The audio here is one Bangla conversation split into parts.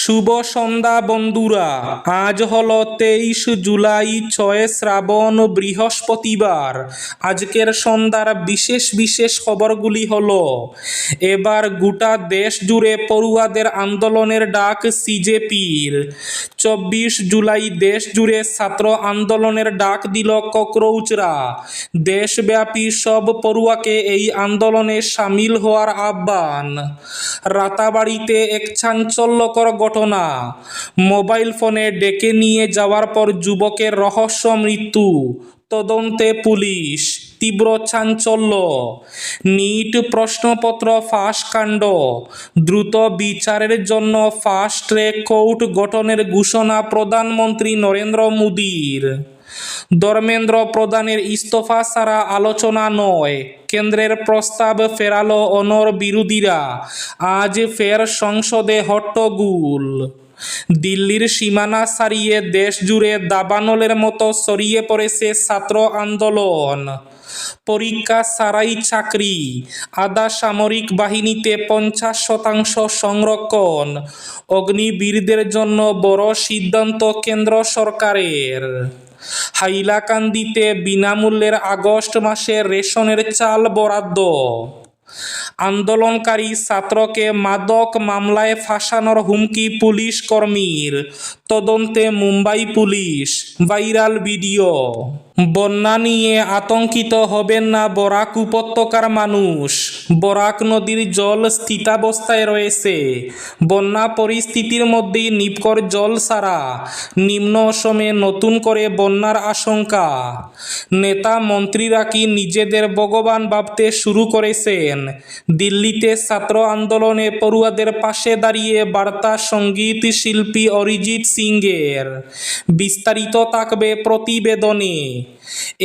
শুভ সন্ধ্যা বন্ধুরা, আজ হলো 23 জুলাই, 6 শ্রাবণ, বৃহস্পতিবার। আজকের সন্ধ্যার বিশেষ বিশেষ খবরগুলি হলো: এবার গোটা দেশ জুড়ে পড়ুয়াদের আন্দোলনের ডাক সিজেপির। 24 জুলাই দেশ জুড়ে ছাত্র আন্দোলনের ডাক দিল ককরোচরা। দেশব্যাপী সব পড়ুয়াকে এই আন্দোলনে সামিল হওয়ার আহ্বান। রাতাবাড়িতে এক চাঞ্চল্যকর ঘটনা। মোবাইল ফোনে ডেকে নিয়ে যাওয়ার পর যুবকের রহস্য মৃত্যু, তদন্তে পুলিশ। তীব্র চাঞ্চল্য। নিট প্রশ্নপত্র ফাঁস কাণ্ড, দ্রুত বিচারের জন্য ফাস্ট ট্র্যাক কোর্ট গঠনের ঘোষণা প্রধানমন্ত্রী নরেন্দ্র মোদীর। ধর্মেন্দ্র প্রধানের ইস্তফা ছাড়া আলোচনা নয়, কেন্দ্রের প্রস্তাব ফেরালো অনর বিরোধীরা। আজ ফের সংসদে হট্টগোল। দিল্লির সীমানা ছাড়িয়ে দেশ জুড়ে দাবানলের মতো ছড়িয়ে পড়েছে ছাত্র আন্দোলন। পরীক্ষা ছাড়াই চাকরি, আধা সামরিক বাহিনীতে 50% সংরক্ষণ। অগ্নিবীরদের জন্য বড় সিদ্ধান্ত কেন্দ্র সরকারের। হাইলাকান্দিতে বিনামূল্যের আগস্ট মাসে রেশনের চাল বরাদ্দ। আন্দোলনকারী ছাত্রকে মাদক মামলায় ফাঁসানোর হুমকি পুলিশ কর্মীর, তদন্তে মুম্বাই পুলিশ। Viral video. বন্যা নিয়ে আতঙ্কিত হবেন না বরাক উপত্যকার মানুষ। বরাক নদীর জল স্থিতাবস্থায় রয়েছে। বন্যা পরিস্থিতির মধ্যেই নিপকর জল ছাড়া নিম্ন অসমে নতুন করে বন্যার আশঙ্কা। নেতা মন্ত্রীরা কি নিজেদের ভগবান ভাবতে শুরু করেছেন? দিল্লিতে ছাত্র আন্দোলনে পড়ুয়াদের পাশে দাঁড়িয়ে বার্তা সঙ্গীত শিল্পী অরিজিৎ সিংয়ের। বিস্তারিত থাকবে প্রতিবেদনে।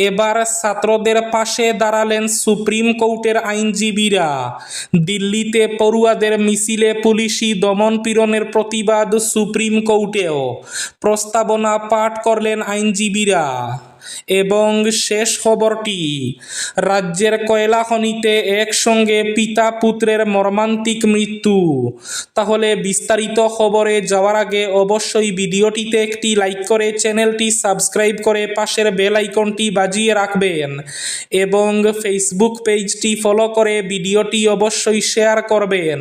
এবার ছাত্রদের পাশে দাঁড়ালেন সুপ্রিম কোর্টের আইনজীবীরা। দিল্লিতে পড়ুয়াদের মিছিলে পুলিশি দমনপীড়নের প্রতিবাদ সুপ্রিম কোর্টেও। প্রস্তাবনা পাঠ করলেন আইনজীবীরা। এবং শেষ খবরটি, রাজ্যের কয়লা খনিতে একসঙ্গে পিতা পুত্রের মর্মান্তিক মৃত্যু। তাহলে বিস্তারিত খবরে যাওয়ার আগে অবশ্যই ভিডিওটিতে একটি লাইক করে চ্যানেলটি সাবস্ক্রাইব করে পাশের বেল আইকনটি বাজিয়ে রাখবেন এবং ফেসবুক পেজটি ফলো করে ভিডিওটি অবশ্যই শেয়ার করবেন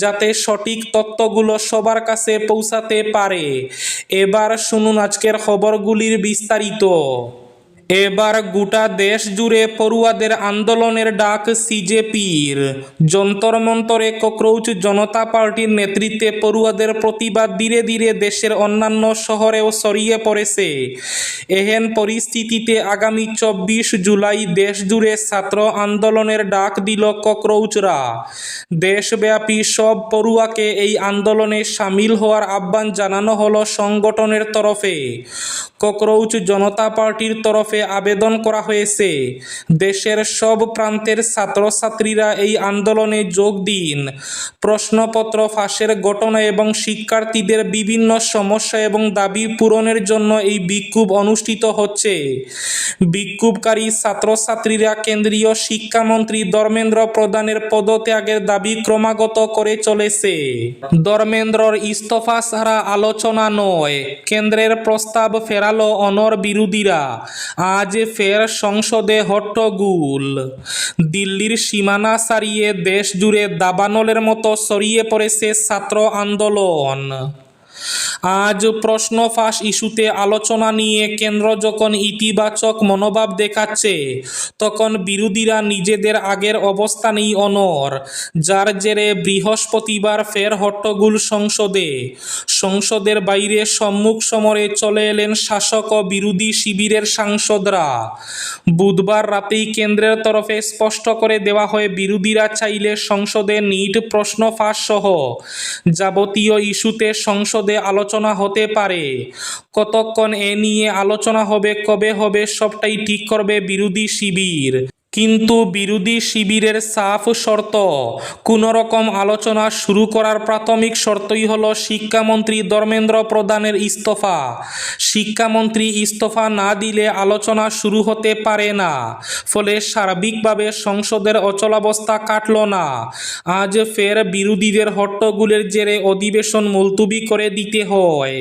যাতে সঠিক তথ্যগুলো সবার কাছে পৌঁছাতে পারে। এবার শুনুন আজকের খবরগুলির বিস্তারিত। এবার গোটা দেশ জুড়ে পড়ুয়াদের আন্দোলনের ডাক সিজেপির। যন্তর মন্তরে ককরোচ জনতা পার্টির নেতৃত্বে পড়ুয়াদের প্রতিবাদ ধীরে ধীরে দেশের অন্যান্য শহরেও ছড়িয়ে পড়েছে। এহেন পরিস্থিতিতে আগামী 24 জুলাই দেশ জুড়ে ছাত্র আন্দোলনের ডাক দিল ককরোচরা। দেশব্যাপী সব পড়ুয়াকে এই আন্দোলনে সামিল হওয়ার আহ্বান জানানো হলো সংগঠনের তরফে। ককরোচ জনতা পার্টির তরফে আবেদন করা হয়েছে, দেশের সব প্রান্তের ছাত্রছাত্রীরা এই আন্দোলনে যোগ দিন। প্রশ্নপত্র ফাঁসের ঘটনা এবং শিক্ষার্থীদের বিভিন্ন সমস্যা এবং দাবি পূরণের জন্য এই বিক্ষোভ অনুষ্ঠিত হচ্ছে। বিক্ষোভকারী ছাত্রছাত্রীরা কেন্দ্রীয় শিক্ষামন্ত্রী ধর্মেন্দ্র প্রধানের পদত্যাগের দাবি ক্রমাগত করে চলেছে। ধর্মেন্দ্রর ইস্তফা ছাড়া আলোচনা নয়, কেন্দ্রের প্রস্তাব ফেরালো অনর বিরোধীরা। আজ ফের সংসদে হট্টগোল। দিল্লির সীমানা ছাড়িয়ে দেশ জুড়ে দাবানলের মতো ছড়িয়ে পড়েছে ছাত্র আন্দোলন। আজ প্রশ্ন ফাঁস ইস্যুতে আলোচনা নিয়ে কেন্দ্র যখন ইতিবাচক মনোভাব দেখাচ্ছে, তখন বিরোধীরা নিজেদের আগের অবস্থানেই অনড়, যার জেরে বৃহস্পতিবার ফের হট্টগোল সংসদে। সংসদের বাইরে সম্মুখ সমরে চলে এলেন শাসক ও বিরোধী শিবিরের সাংসদরা। বুধবার রাতেই কেন্দ্রের তরফে স্পষ্ট করে দেওয়া হয়, বিরোধীরা চাইলে সংসদে নিট প্রশ্ন ফাঁস সহ যাবতীয় ইস্যুতে সংসদে আলোচনা হতে পারে। কতক্ষণ এ নিয়ে আলোচনা হবে, কবে হবে, সবটাই ঠিক করবে বিরোধী শিবির। কিন্তু বিরোধী শিবিরের সাফ শর্ত, কোনো রকম আলোচনা শুরু করার প্রাথমিক শর্তই হল শিক্ষামন্ত্রী ধর্মেন্দ্র প্রধানের ইস্তফা। শিক্ষামন্ত্রী ইস্তফা না দিলে আলোচনা শুরু হতে পারে না। ফলে সার্বিকভাবে সংসদের অচলাবস্থা কাটল না। আজ ফের বিরোধীদের হট্টগোলের জেরে অধিবেশন মুলতবি করে দিতে হয়।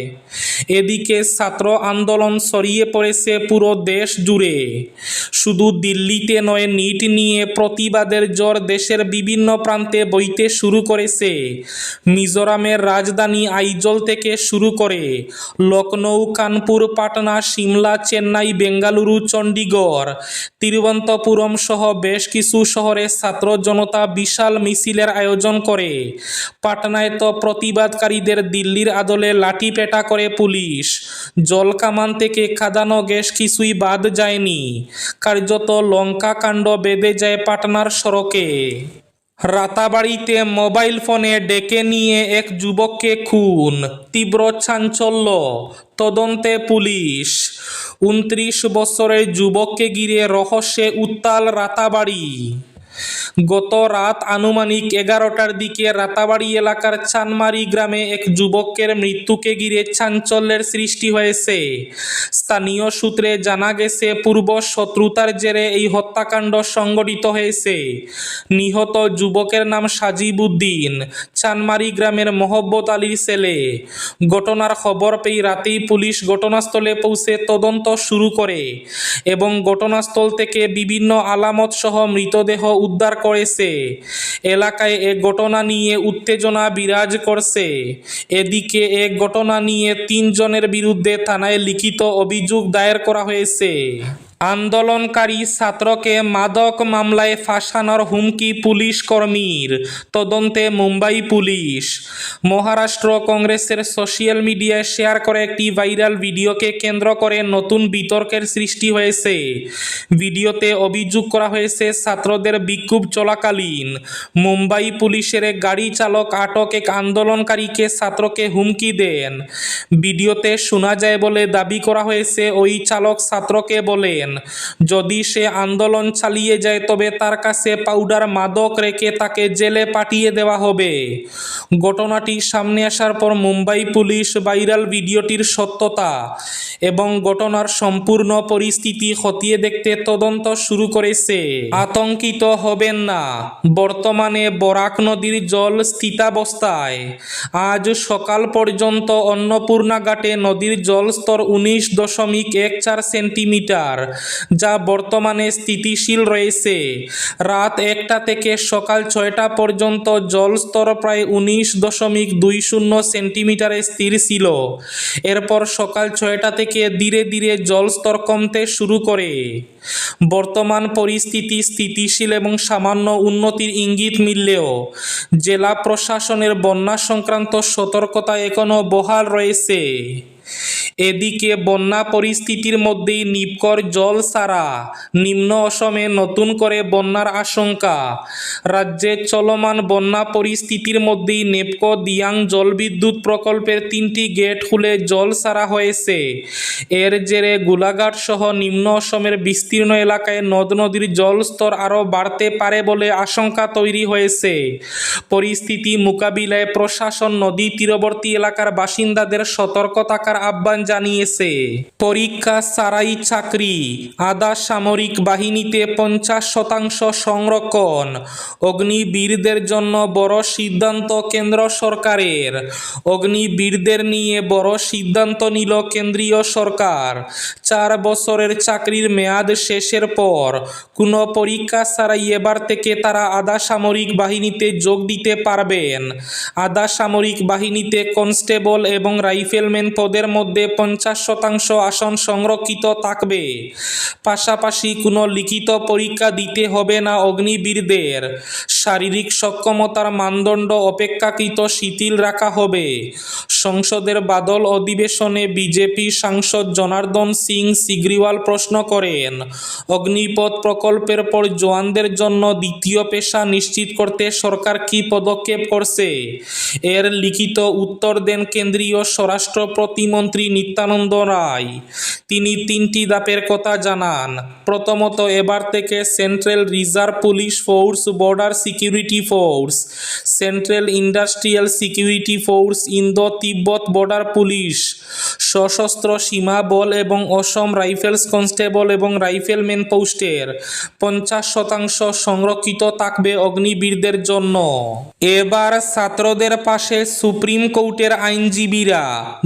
এদিকে ছাত্র আন্দোলন ছড়িয়ে পড়েছে পুরো দেশ জুড়ে। শুধু দিল্লিতে নয়, নিট নিয়ে প্রতিবাদের জ্বর দেশের বিভিন্ন প্রান্তে বইতে শুরু করেছে। মিজোরামের রাজধানী আইজল থেকে শুরু করে লখনৌ, কানপুর, পাটনা, সিমলা, চেন্নাই, বেঙ্গালুরু, চণ্ডীগড়, তিরুবনন্তপুরম সহ বেশ কিছু শহরে ছাত্র জনতা বিশাল মিছিলের আয়োজন করে। পাটনায় তো প্রতিবাদকারীদের দিল্লির আদলে লাঠিপেটা করে পুলিশ। জলকামান থেকে কাঁদানো গ্যাস কিছুই বাদ যায়নি। কার্যত লঙ্কা কাণ্ড বেঁধে যায় পাটনার সড়কে। রাতাবাড়িতে মোবাইল ফোনে ডেকে নিয়ে এক যুবককে খুন, তীব্র চাঞ্চল্য, তদন্তে পুলিশ। 29 বছরের যুবককে ঘিরে রহস্যে উত্তাল রাতাবাড়ি। গত রাত আনুমানিক 11টার দিকে রাতাবাড়ি এলাকার চানমারি গ্রামে এক যুবকের মৃত্যুকে ঘিরে চাঞ্চল্যের সৃষ্টি হয়েছে। স্থানীয় সূত্রে জানা গেছে, পূর্ব শত্রুতার জেরে এই হত্যাকাণ্ড সংঘটিত হয়েছে। নিহত যুবকের নাম সাজিব উদ্দিন, চানমারি গ্রামের মহব্বত আলীর ছেলে। ঘটনার খবর পেয়ে রাতেই পুলিশ ঘটনাস্থলে পৌঁছে তদন্ত শুরু করে এবং ঘটনাস্থল থেকে বিভিন্ন আলামত সহ মৃতদেহ উদ্ধার করেছে। এলাকায় এ ঘটনা নিয়ে উত্তেজনা বিরাজ করছে। এদিকে এ ঘটনা নিয়ে 3 জনের বিরুদ্ধে থানায় লিখিত অভিযোগ দায়ের করা হয়েছে। আন্দোলনকারী ছাত্রকে মাদক মামলায় ফাঁসানোর হুমকি পুলিশ কর্মীর, তদন্তে মুম্বাই পুলিশ। মহারাষ্ট্র কংগ্রেসের সোশ্যাল মিডিয়ায় শেয়ার করে একটি ভাইরাল ভিডিওকে কেন্দ্র করে নতুন বিতর্কের সৃষ্টি হয়েছে। ভিডিওতে অভিযোগ করা হয়েছে, ছাত্রদের বিক্ষোভ চলাকালীন মুম্বাই পুলিশের এক গাড়ি চালক আটক এক আন্দোলনকারীকে ছাত্রকে হুমকি দেন। ভিডিওতে শোনা যায় বলে দাবি করা হয়েছে, ওই চালক ছাত্রকে বলেন যদি সে আন্দোলন চালিয়ে যায় তবে তার কাছে পাউডার মাদক রেখে তাকে জেলে পাঠিয়ে দেওয়া হবে। ঘটনাটি সামনে আসার পর মুম্বাই পুলিশ ভাইরাল ভিডিওটির সত্যতা এবং ঘটনার সম্পূর্ণ পরিস্থিতি খতিয়ে দেখতে তদন্ত শুরু করেছে। আতঙ্কিত হবেন না, বর্তমানে বরাক নদীর জল স্থিতাবস্থায়। আজ সকাল পর্যন্ত অন্নপূর্ণা ঘাটে নদীর জলস্তর 19.14 সেন্টিমিটার, যা বর্তমানে স্থিতিশীল রয়েছে। রাত 1টা থেকে সকাল 6টা পর্যন্ত জলস্তর প্রায় 19.20 সেন্টিমিটারে স্থির ছিল। এরপর সকাল 6টা থেকে ধীরে ধীরে জলস্তর কমতে শুরু করে। বর্তমান পরিস্থিতি স্থিতিশীল এবং সামান্য উন্নতির ইঙ্গিত মিললেও জেলা প্রশাসনের বন্যা সংক্রান্ত সতর্কতা এখনও বহাল রয়েছে। এদিকে বন্যা পরিস্থিতির মধ্যেই নিপকর জল ছাড়া নিম্ন অসমে নতুন করে বন্যার আশঙ্কা। রাজ্যে চলমান বন্যা পরিস্থিতির মধ্যেই নেপকো দিয়াং জলবিদ্যুৎ প্রকল্পের 3টি গেট খুলে জল ছাড়া হয়েছে। এর জেরে গোলাঘাট সহ নিম্ন অসমের বিস্তীর্ণ এলাকায় নদ নদীর জলস্তর আরও বাড়তে পারে বলে আশঙ্কা তৈরি হয়েছে। পরিস্থিতি মোকাবিলায় প্রশাসন নদী তীরবর্তী এলাকার বাসিন্দাদের সতর্ক থাকার আহ্বান জানিয়েছে। পরীক্ষা ছাড়াই চাকরি, আধা সামরিক বাহিনীতে 50% সংরক্ষণ। অগ্নিবীরদের জন্য বড় সিদ্ধান্ত কেন্দ্র সরকারের। অগ্নিবীরদের নিয়ে বড় সিদ্ধান্ত নিল কেন্দ্রীয় সরকার। 4 বছরের চাকরির মেয়াদ শেষের পর কোনো পরীক্ষা ছাড়াই এবার থেকে তারা আধা সামরিক বাহিনীতে যোগ দিতে পারবেন। আধা সামরিক বাহিনীতে কনস্টেবল এবং রাইফেলম্যান পদের মধ্যে 50% আসন সংরক্ষিত থাকবে। পাশাপাশি কোনো লিখিত পরীক্ষা দিতে হবে না অগ্নিবীরদের। শারীরিক সক্ষমতার মানদণ্ড অপেক্ষাকৃত শিথিল রাখা হবে। সংসদের বাদল অধিবেশনে বিজেপি সাংসদ জনার্দন সিং সিগ্রিওয়াল প্রশ্ন করেন, অগ্নিপথ প্রকল্পের পর জওয়ানদের জন্য দ্বিতীয় পেশা নিশ্চিত করতে সরকার কী পদক্ষেপ করছে। এর লিখিত উত্তর দেন কেন্দ্রীয় স্বরাষ্ট্র প্রতিমন্ত্রী নিত্যানন্দ রায়। তিনি 3টি ধাপের কথা জানান। প্রথমত, এবার থেকে central reserve police force, border security force, central industrial security force, Indo Tibbat border police, সশস্ত্র সীমা বল এবং অসম রাইফেলস কনস্টেবল এবং রাইফেলম্যান পোস্টের 50% সংরক্ষিত থাকবে অগ্নিবীরদের জন্য। এবার ছাত্রদের পাশে সুপ্রিম কোর্টের আইনজীবীরা।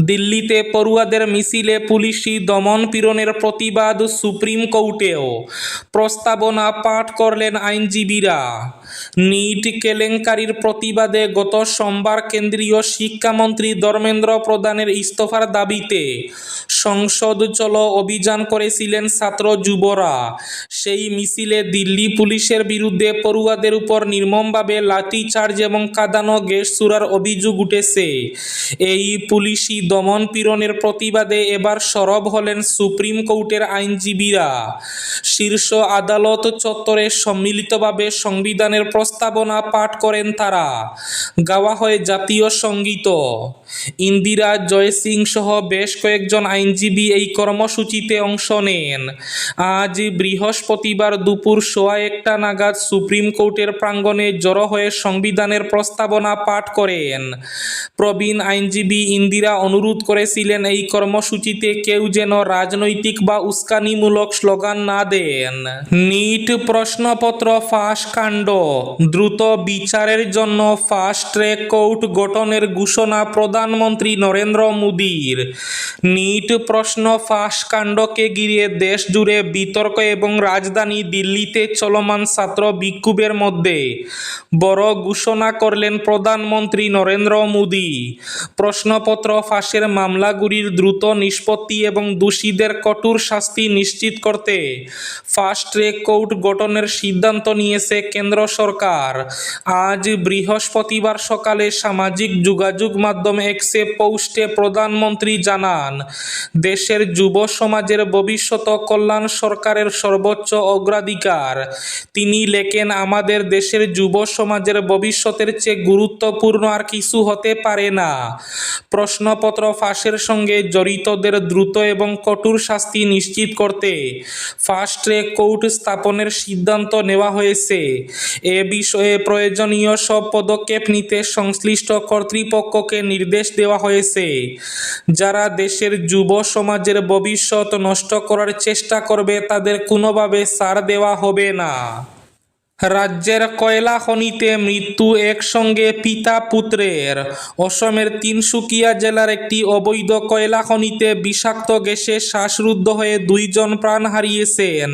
দিল্লিতে পড়ুয়াদের মিছিলে পুলিশি দমন পীড়নের প্রতিবাদ সুপ্রিম কোর্টেও। প্রস্তাবনা পাঠ করলেন আইনজীবীরা। নিট কেলেঙ্কারির প্রতিবাদে গত সোমবার কেন্দ্রীয় শিক্ষামন্ত্রী ধর্মেন্দ্র প্রধানের ইস্তফার দাবিতে সংসদ চলো অভিযান করেছিলেন ছাত্র যুবরা। সেই মিছিলে দিল্লি পুলিশের বিরুদ্ধে পড়ুয়াদের উপর নির্মমভাবে লাঠিচার্জ এবং কাঁদানো গ্যাস ছুড়ার অভিযোগ উঠেছে। এই পুলিশি দমন পীড়নের প্রতিবাদে এবার সরব হলেন সুপ্রিম কোর্টের আইনজীবীরা। শীর্ষ আদালত চত্বরে সম্মিলিতভাবে সংবিধানের প্রস্তাবনা পাঠ করেন তারা। গাওয়া হয় জাতীয় সঙ্গীত। ইন্দিরা জয়সিং সহ বেশ কয়েকজন আইনজীবী এই কর্মসূচিতে অংশ নেন। আজ বৃহস্পতিবার দুপুর 1:15 নাগাদ সুপ্রিম কোর্টের প্রাঙ্গণে জড়ো হয়ে সংবিধানের প্রস্তাবনা পাঠ করেন। প্রবীণ আইনজীবী ইন্দিরা অনুরোধ করেছিলেন এই কর্মসূচিতে কেউ যেন রাজনৈতিক বা উস্কানিমূলক স্লোগান না দেন। নিট প্রশ্নপত্র ফাঁস কাণ্ড, দ্রুত বিচারের জন্য ফাস্ট ট্র্যাক কোর্ট গঠনের ঘোষণা প্রধানমন্ত্রী নরেন্দ্র মোদীর। নিট প্রশ্ন ফাঁস কাণ্ডকে ঘিরে দেশ জুড়ে বিতর্ক এবং রাজধানী দিল্লিতে চলমান ছাত্র বিক্ষোভের মধ্যে বড় ঘোষণা করলেন প্রধানমন্ত্রী নরেন্দ্র মোদী। প্রশ্নপত্র ফাঁসের মামলাগুলির দ্রুত নিষ্পত্তি এবং দোষীদের কঠোর শাস্তি নিশ্চিত করতে ফাস্ট ট্র্যাক কোর্ট গঠনের সিদ্ধান্ত নিয়েছে কেন্দ্র সরকার। আজ বৃহস্পতিবার সকালে সামাজিক যোগাযোগ মাধ্যম এক্সে পোস্টে প্রধানমন্ত্রী জানান, দেশের যুব সমাজের ভবিষ্যৎ কল্যাণ সরকারের সর্বোচ্চ অগ্রাধিকার। তিনি লেখেন, আমাদের দেশের যুব সমাজের ভবিষ্যতের চেয়ে গুরুত্বপূর্ণ আর কিছু হতে পারে না। প্রশ্নপত্র ফাঁসের সঙ্গে জড়িতদের দ্রুত এবং কঠোর শাস্তি নিশ্চিত করতে ফাস্ট ট্র্যাক কোর্ট স্থাপনের সিদ্ধান্ত নেওয়া হয়েছে। এ বিষয়ে প্রয়োজনীয় সব পদক্ষেপ নিতে সংশ্লিষ্ট কর্তৃপক্ষকে নির্দেশ দেওয়া হয়েছে। যারা দেশের যুব সমাজের ভবিষ্যৎ নষ্ট করার চেষ্টা করবে তাদের কোনোভাবে ছাড় দেওয়া হবে না। রাজ্যের কয়লা খনিতে মৃত্যু একসঙ্গে পিতা পুত্রের। অসমের তিনসুকিয়া জেলার একটি অবৈধ কয়লা খনিতে বিষাক্ত গ্যাসে শ্বাসরুদ্ধ হয়ে 2 জন প্রাণ হারিয়েছেন।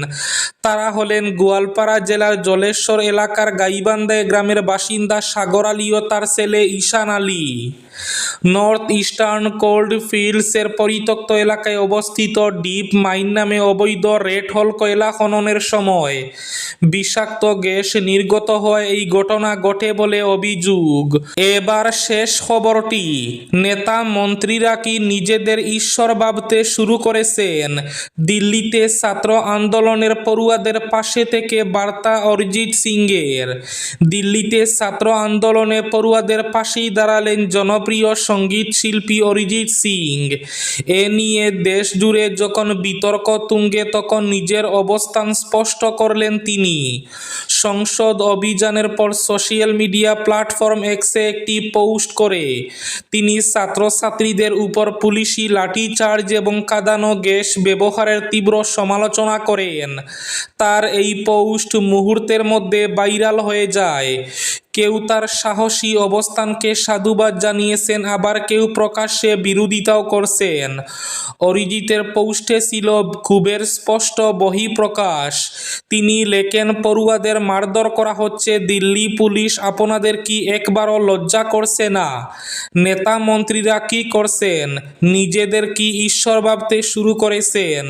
তারা হলেন গোয়ালপাড়া জেলার জলেশ্বর এলাকার গাইবান্ধা গ্রামের বাসিন্দা সাগর আলী ও তার ছেলে ঈশান আলী। নর্থ ইস্টার্ন কোল্ড ফিল্ডসের পরিত্যক্ত এলাকায় অবস্থিত ডিপ মাইন নামে অবৈধ রেড হল কয়লা খননের সময় বিষাক্ত গ্যাস নির্গত হওয়ায় এই ঘটনা ঘটে বলে অভিযোগ। এবার শেষ খবরটি, নেতা মন্ত্রীরা কি নিজেদের ঈশ্বর ভাবতে শুরু করেছেন? দিল্লিতে ছাত্র আন্দোলনের পড়ুয়াদের পাশে থেকে বার্তা অরিজিৎ সিংয়ের। দিল্লিতে ছাত্র আন্দোলনে পড়ুয়াদের পাশেই দাঁড়ালেন জনপ্রিয় সঙ্গীত শিল্পী অরিজিৎ সিং। এ নিয়ে দেশ জুড়ে যখন বিতর্ক তুঙ্গে তখন নিজের অবস্থান স্পষ্ট করলেন তিনি। সংসদ অভিযানের পর সোশ্যাল মিডিয়া প্ল্যাটফর্ম এক্সে একটি পোস্ট করে তিনি ছাত্রছাত্রীদের উপর পুলিশি লাঠিচার্জ এবং কাঁদানো গ্যাস ব্যবহারের তীব্র সমালোচনা করেন। তার এই পোস্ট মুহূর্তের মধ্যে ভাইরাল হয়ে যায়। কেউ তার সাহসী অবস্থানকে সাধুবাদ জানিয়েছেন, আবার কেউ প্রকাশ্যে বিরোধিতাও করছেন। অরিজিতের পোস্টে ছিল ক্ষোভের স্পষ্ট বহিঃপ্রকাশ। তিনি লেখেন, পড়ুয়াদের মারধর করা হচ্ছে, দিল্লি পুলিশ আপনাদের কি একবারও লজ্জা করছে না? নেতা মন্ত্রীরা কি করছেন? নিজেদের কি ঈশ্বর ভাবতে শুরু করেছেন?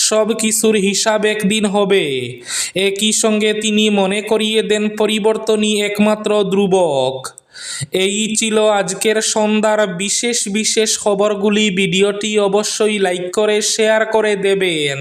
সব কিছুর হিসাব একদিন হবে। একই সঙ্গে তিনি মনে করিয়ে দেন, পরিবর্তনই একমাত্র ধ্রুবক। এই ছিল আজকের সন্ধ্যার বিশেষ বিশেষ খবরগুলি। ভিডিওটি অবশ্যই লাইক করে শেয়ার করে দেবেন।